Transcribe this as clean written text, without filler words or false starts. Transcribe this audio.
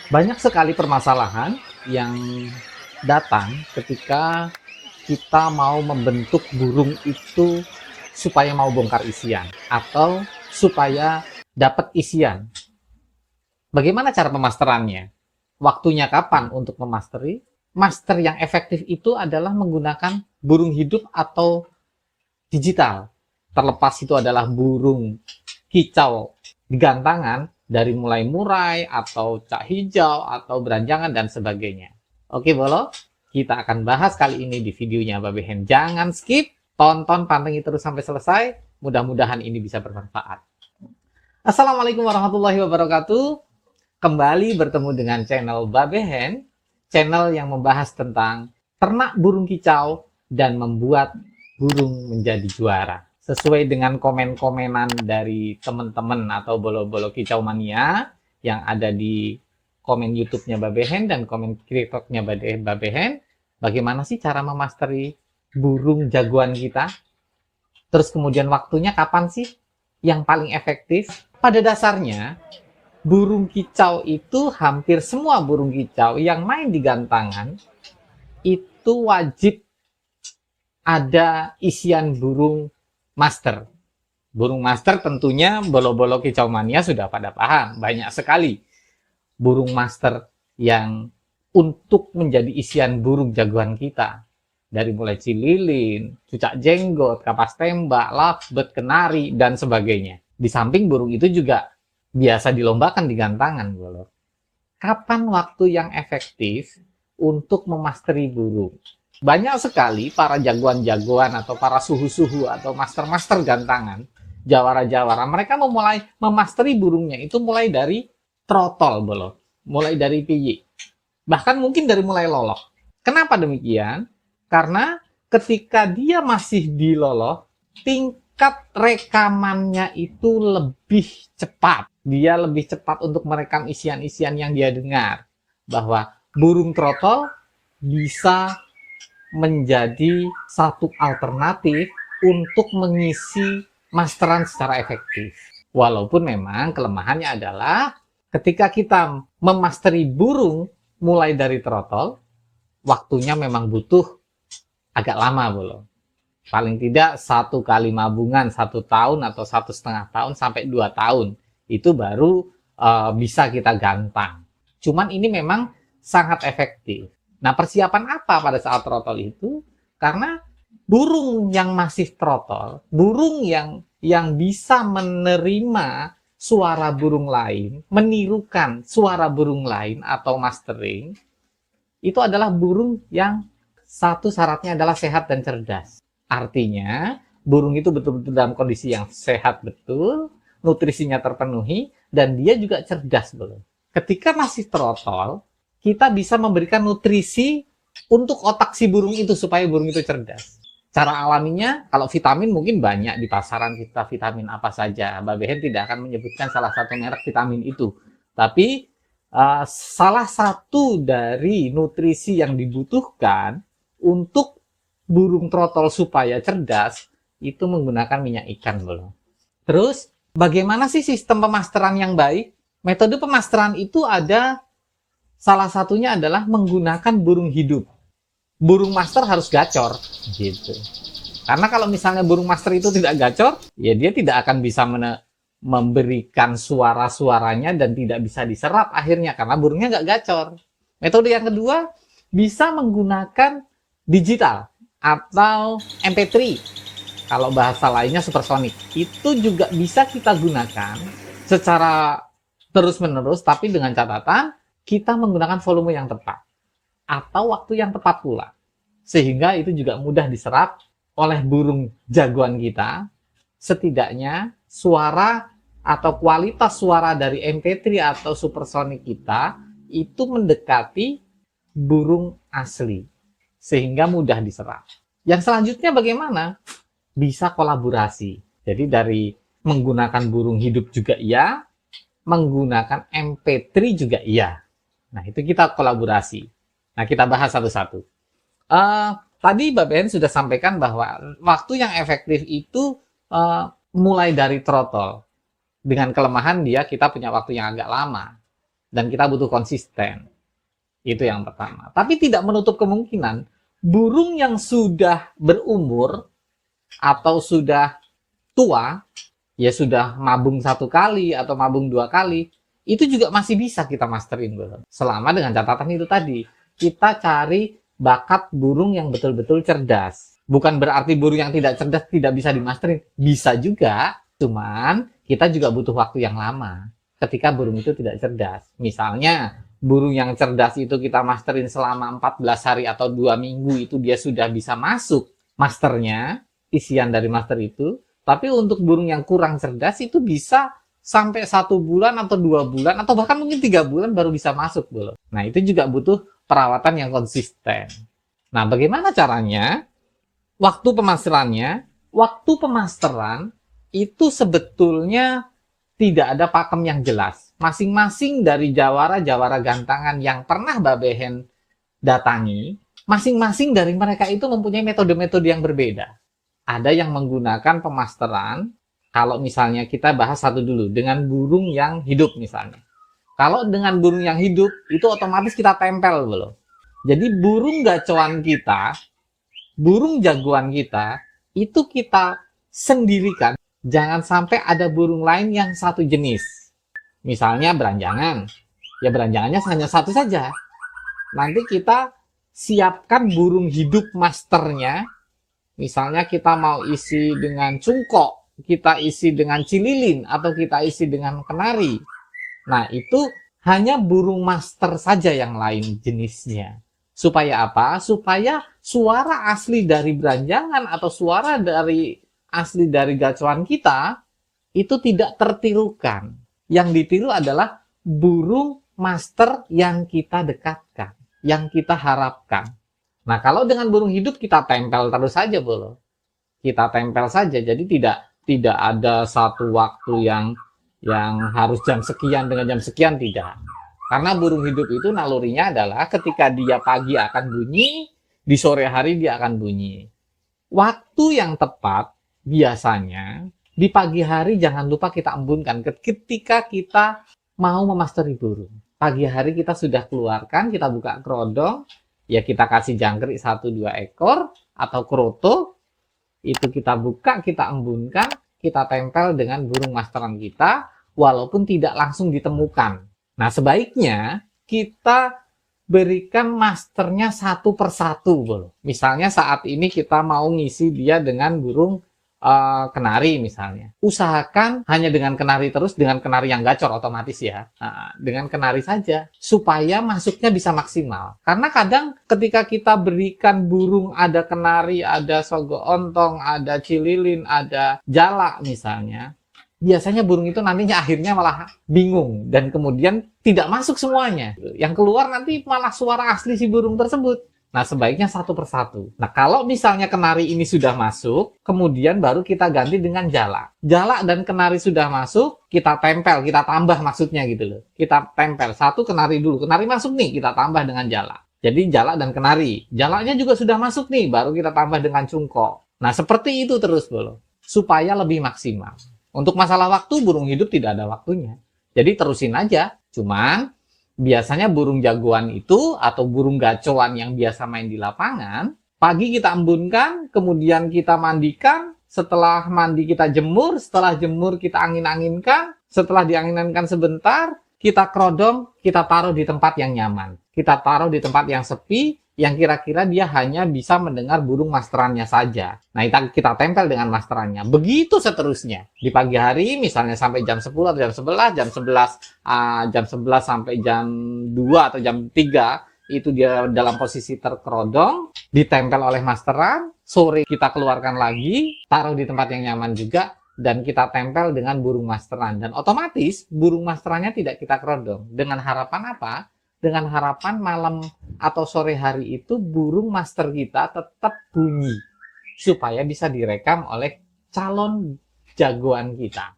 Banyak sekali permasalahan yang datang ketika kita mau membentuk burung itu supaya mau bongkar isian atau supaya dapat isian. Bagaimana cara pemasterannya? Waktunya kapan untuk memasteri? Master yang efektif itu adalah menggunakan burung hidup atau digital. Terlepas itu adalah burung kicau digantangan dari mulai murai atau cak hijau atau beranjangan dan sebagainya. Oke, Bolo, kita akan bahas kali ini di videonya Babe Hen. Jangan skip, tonton, pantengin terus sampai selesai. Mudah-mudahan ini bisa bermanfaat. Assalamualaikum warahmatullahi wabarakatuh. Kembali bertemu dengan channel Babe Hen, channel yang membahas tentang ternak burung kicau dan membuat burung menjadi juara. Sesuai dengan komen-komenan dari teman-teman atau bolo-bolo kicau mania yang ada di komen YouTube-nya Babe Hen dan komen TikTok-nya Babe Hen, bagaimana sih cara memasteri burung jagoan kita? Terus kemudian waktunya kapan sih yang paling efektif? Pada dasarnya, burung kicau itu hampir semua burung kicau yang main di gantangan itu wajib ada isian burung master. Burung master tentunya bolo-bolo kicau mania sudah pada paham. Banyak sekali burung master yang untuk menjadi isian burung jagoan kita. Dari mulai cililin, cucak jenggot, kapas tembak, lovebird, kenari, dan sebagainya. Di samping burung itu juga biasa dilombakan di gantangan. Kapan waktu yang efektif untuk memasteri burung? Banyak sekali para jagoan-jagoan atau para suhu-suhu atau master-master gantangan, jawara-jawara, mereka memulai memasteri burungnya itu mulai dari trotol, mulai dari piyi, bahkan mungkin dari mulai loloh. Kenapa demikian? Karena ketika dia masih di loloh, tingkat rekamannya itu lebih cepat. Dia lebih cepat untuk merekam isian-isian yang dia dengar. Bahwa burung trotol bisa menjadi satu alternatif untuk mengisi masteran secara efektif. Walaupun memang kelemahannya adalah ketika kita memasteri burung mulai dari trotol, waktunya memang butuh agak lama, Bolo. Paling tidak 1 kali mabungan 1 tahun atau 1,5 tahun sampai 2 tahun. Itu baru bisa kita gantang. Cuman ini memang sangat efektif. Nah, persiapan apa pada saat trotol itu? Karena burung yang masih trotol, burung yang bisa menerima suara burung lain, menirukan suara burung lain atau mastering, itu adalah burung yang satu syaratnya adalah sehat dan cerdas. Artinya, burung itu betul-betul dalam kondisi yang sehat betul, nutrisinya terpenuhi, dan dia juga cerdas, belum. Ketika masih trotol, kita bisa memberikan nutrisi untuk otak si burung itu supaya burung itu cerdas. Cara alaminya, kalau vitamin mungkin banyak di pasaran kita, vitamin apa saja. Babe Hen tidak akan menyebutkan salah satu merek vitamin itu. Tapi salah satu dari nutrisi yang dibutuhkan untuk burung trotol supaya cerdas itu menggunakan minyak ikan, belum. Terus, bagaimana sih sistem pemasteran yang baik? Metode pemasteran itu ada. Salah satunya adalah menggunakan burung hidup. Burung master harus gacor, gitu. Karena kalau misalnya burung master itu tidak gacor, ya dia tidak akan bisa memberikan suara-suaranya dan tidak bisa diserap akhirnya karena burungnya nggak gacor. Metode yang kedua, bisa menggunakan digital atau MP3. Kalau bahasa lainnya supersonik. Itu juga bisa kita gunakan secara terus-menerus, tapi dengan catatan kita menggunakan volume yang tepat atau waktu yang tepat pula, sehingga itu juga mudah diserap oleh burung jagoan kita. Setidaknya suara atau kualitas suara dari MP3 atau supersonik kita itu mendekati burung asli, sehingga mudah diserap. Yang selanjutnya bagaimana? Bisa kolaborasi. Jadi dari menggunakan burung hidup juga iya, menggunakan MP3 juga iya. Nah, itu kita kolaborasi. Nah, kita bahas satu-satu. Tadi Mbak Ben sudah sampaikan bahwa waktu yang efektif itu mulai dari throttle. Dengan kelemahan dia kita punya waktu yang agak lama. dan kita butuh konsisten. Itu yang pertama. Tapi tidak menutup kemungkinan burung yang sudah berumur atau sudah tua, ya sudah mabung 1 kali atau mabung 2 kali, itu juga masih bisa kita masterin, bro. Selama dengan catatan itu tadi, kita cari bakat burung yang betul-betul cerdas. Bukan berarti burung yang tidak cerdas tidak bisa dimasterin. Bisa juga, cuman kita juga butuh waktu yang lama ketika burung itu tidak cerdas. Misalnya, burung yang cerdas itu kita masterin selama 14 hari atau 2 minggu itu dia sudah bisa masuk masternya, isian dari master itu. Tapi untuk burung yang kurang cerdas itu bisa sampai 1 bulan atau 2 bulan atau bahkan mungkin 3 bulan baru bisa masuk, bro. Nah, itu juga butuh perawatan yang konsisten. Nah, bagaimana caranya? Waktu pemasteran itu sebetulnya tidak ada pakem yang jelas. Masing-masing dari jawara-jawara gantangan yang pernah Babehen datangi, masing-masing dari mereka itu mempunyai metode-metode yang berbeda. Ada yang menggunakan pemasteran, kalau misalnya kita bahas satu dulu, dengan burung yang hidup misalnya. Kalau dengan burung yang hidup, itu otomatis kita tempel belum. Jadi burung gacoan kita, burung jagoan kita, itu kita sendirikan. Jangan sampai ada burung lain yang satu jenis. Misalnya beranjangan. Ya beranjangannya hanya satu saja. Nanti kita siapkan burung hidup masternya. Misalnya kita mau isi dengan cungkok, kita isi dengan cililin, atau kita isi dengan kenari. Nah, itu hanya burung master saja yang lain jenisnya. Supaya apa? Supaya suara asli dari beranjangan atau suara asli dari gacoan kita itu tidak tertirukan. Yang ditiru adalah burung master yang kita dekatkan, yang kita harapkan. Nah, kalau dengan burung hidup kita tempel terus saja, bro. Kita tempel saja, jadi tidak ada satu waktu yang harus jam sekian dengan jam sekian, tidak. Karena burung hidup itu nalurinya adalah ketika dia pagi akan bunyi, di sore hari dia akan bunyi. Waktu yang tepat biasanya di pagi hari jangan lupa kita embunkan ketika kita mau memasteri burung. Pagi hari kita sudah keluarkan, kita buka kerodong, ya kita kasih jangkrik 1-2 ekor atau kroto, itu kita buka, kita embunkan, kita tempel dengan burung masteran kita, walaupun tidak langsung ditemukan. Nah, sebaiknya kita berikan masternya 1 per 1, bro. Misalnya saat ini kita mau ngisi dia dengan burung kenari misalnya. Usahakan hanya dengan kenari terus, dengan kenari yang gacor otomatis ya. Nah, dengan kenari saja, supaya masuknya bisa maksimal. Karena kadang ketika kita berikan burung ada kenari, ada sogo ontong, ada cililin, ada jalak misalnya, biasanya burung itu nantinya akhirnya malah bingung dan kemudian tidak masuk semuanya. Yang keluar nanti malah suara asli si burung tersebut. Nah, sebaiknya 1 per 1. Nah, kalau misalnya kenari ini sudah masuk, kemudian baru kita ganti dengan jalak. Jalak dan kenari sudah masuk, kita tempel, kita tambah maksudnya gitu loh. Kita tempel 1 kenari dulu. Kenari masuk nih, kita tambah dengan jalak. Jadi jalak dan kenari. Jalaknya juga sudah masuk nih, baru kita tambah dengan cungkok. Nah, seperti itu terus, bro. Supaya lebih maksimal. Untuk masalah waktu, burung hidup tidak ada waktunya. Jadi terusin aja. Cuman biasanya burung jagoan itu atau burung gacoan yang biasa main di lapangan, pagi kita embunkan, kemudian kita mandikan, setelah mandi kita jemur, setelah jemur kita angin-anginkan, setelah diangin-anginkan sebentar, kita kerodong, kita taruh di tempat yang nyaman. Kita taruh di tempat yang sepi, yang kira-kira dia hanya bisa mendengar burung masterannya saja. Nah, kita tempel dengan masterannya. Begitu seterusnya. Di pagi hari, misalnya sampai jam 10 atau jam 11, jam 11 sampai jam 2 atau jam 3, itu dia dalam posisi terkerodong, ditempel oleh masteran. Sore kita keluarkan lagi, taruh di tempat yang nyaman juga, dan kita tempel dengan burung masteran. Dan otomatis, burung masterannya tidak kita kerodong. Dengan harapan apa? Dengan harapan malam atau sore hari itu burung master kita tetap bunyi supaya bisa direkam oleh calon jagoan kita.